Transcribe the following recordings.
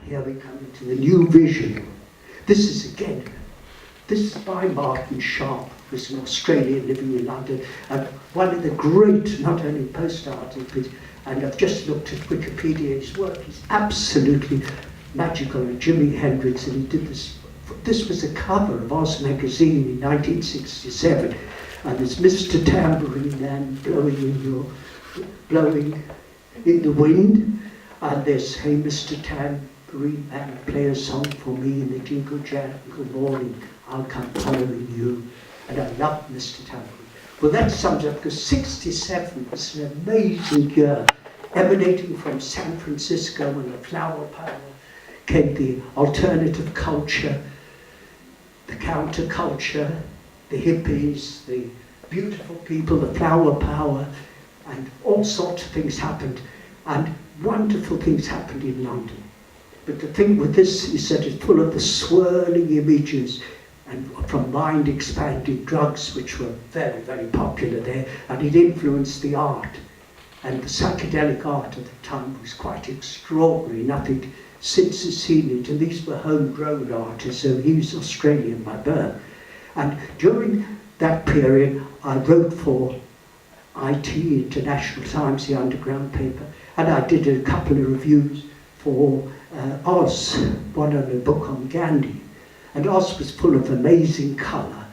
here we come into the new vision. This is by Martin Sharp, who was an Australian living in London, and one of the great, not only post artists, and I've just looked at Wikipedia, his work is absolutely magical, and Jimi Hendrix, and he did this. This was a cover of Oz magazine in 1967, and there's Mr. Tambourine Man blowing in the wind, and there's Hey Mr. Tambourine Man, play a song for me in the jingle jangle morning, I'll come following you, and I love Mr. Tambourine. Well, that sums up, because 67 was an amazing year, emanating from San Francisco and the flower power came the alternative culture, the counterculture, the hippies, the beautiful people, the flower power, and all sorts of things happened, and wonderful things happened in London. But the thing with this is that it's full of the swirling images and from mind-expanding drugs, which were very, very popular there, and it influenced the art. And the psychedelic art at the time was quite extraordinary. Nothing since has seen it, and these were homegrown artists, so he was Australian by birth. And during that period, I wrote for IT, International Times, the underground paper, and I did a couple of reviews for Oz, one on a book on Gandhi. And Oz was full of amazing colour.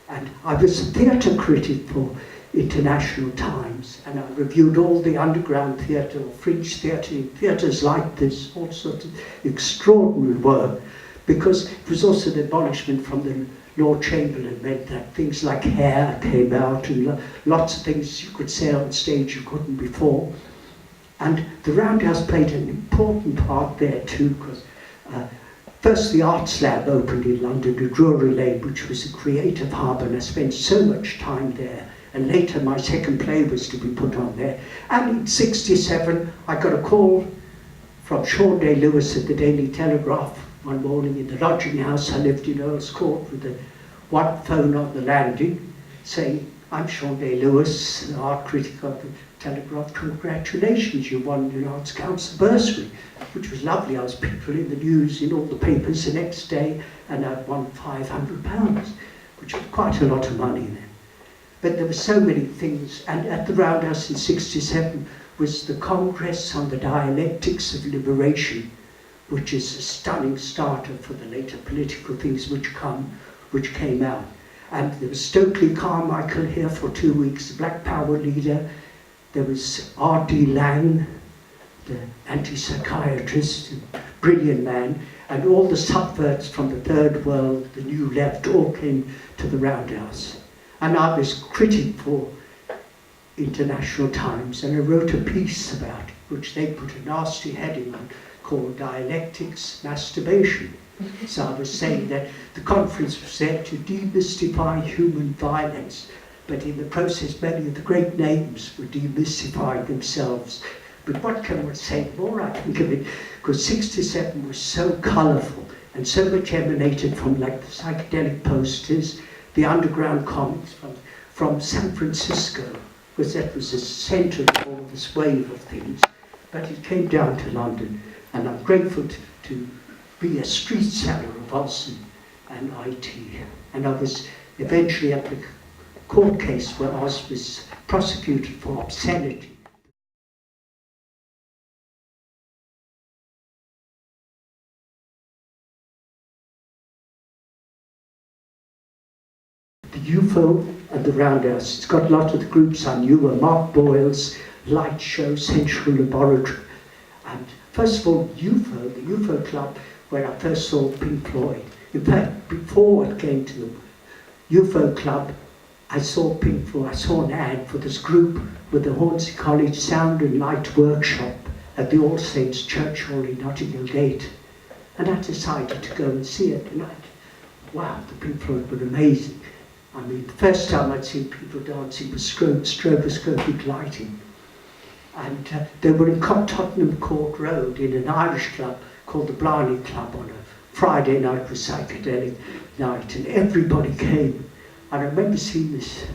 And I was a theatre critic for International Times, and I reviewed all the underground theatre or fringe theatre in theatres like this, all sorts of extraordinary work, because it was also the abolishment from the Lord Chamberlain meant that things like hair came out, and lots of things you could say on stage you couldn't before. And the Roundhouse played an important part there too, because first the Arts Lab opened in London at Drury Lane, which was a creative harbour, and I spent so much time there. And later my second play was to be put on there. And in 67, I got a call from Sean Day-Lewis at the Daily Telegraph one morning in the lodging house I lived in Earl's Court, with one phone on the landing, saying, I'm Sean Day-Lewis, the art critic of the Telegraph. Congratulations, you won the Arts Council bursary, which was lovely. I was people in the news, in all the papers the next day, and I'd won £500, which was quite a lot of money then. But there were so many things, and at the Roundhouse in 67 was the Congress on the Dialectics of Liberation, which is a stunning starter for the later political things which came out. And there was Stokely Carmichael here for 2 weeks, the Black Power leader. There was R.D. Laing, the anti-psychiatrist, brilliant man, and all the subverts from the Third World, the New Left, all came to the Roundhouse. And I was critic for International Times, and I wrote a piece about it, which they put a nasty heading on, called Dialectics Masturbation. So I was saying that the conference was there to demystify human violence, but in the process many of the great names were demystifying themselves. But what can one say? The more I think of it, because 67 was so colourful, and so much emanated from like the psychedelic posters, the underground comics from San Francisco, because that was the centre of all this wave of things. But it came down to London, and I'm grateful to be a street seller of Oz and IT. And I was eventually at the court case where Oz was prosecuted for obscenity. The UFO and the Roundhouse, it's got a lot of the groups I knew were Mark Boyle's Light Show, Central Laboratory. And first of all, the UFO Club, where I first saw Pink Floyd. In fact, before I came to the UFO Club, I saw Pink Floyd. I saw an ad for this group with the Hornsey College Sound and Light Workshop at the All Saints Church Hall in Nottingham Gate. And I decided to go and see it. And wow, the Pink Floyd were amazing. I mean, the first time I'd seen people dancing with stroboscopic lighting. And they were in Tottenham Court Road in an Irish club called the Blarney Club on a Friday night was psychedelic night, and everybody came. I remember seeing this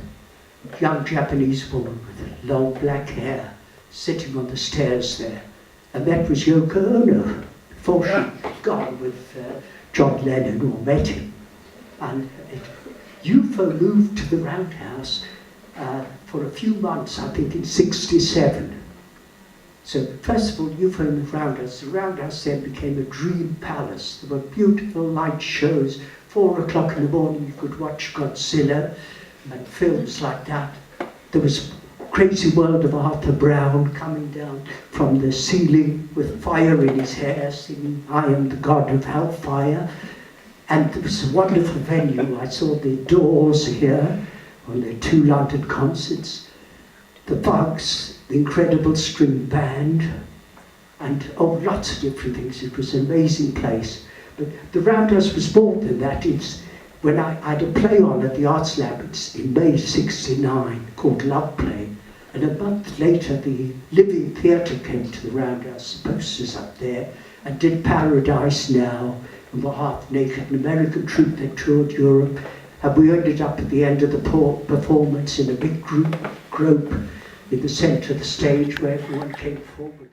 young Japanese woman with long black hair sitting on the stairs there, and that was Yoko Ono, before she'd gone with John Lennon or met him. And UFO moved to the Roundhouse for a few months, I think in '67. So first of all, UFO in the Roundhouse then became a dream palace. There were beautiful light shows. 4 o'clock in the morning you could watch Godzilla and films like that. There was Crazy World of Arthur Brown coming down from the ceiling with fire in his hair, singing I Am the God of Hellfire. And it was a wonderful venue. I saw the Doors here on their 2 London concerts, the Bugs, the Incredible String Band, and lots of different things. It was an amazing place. But the Roundhouse was more than that. It's when I had a play on at the Arts Lab in May '69 called Love Play, and a month later the Living Theatre came to the Roundhouse, posters up there, and did Paradise Now, and were half naked, an American troupe that toured Europe, and we ended up at the end of the performance in a big group in the centre of the stage where everyone came forward.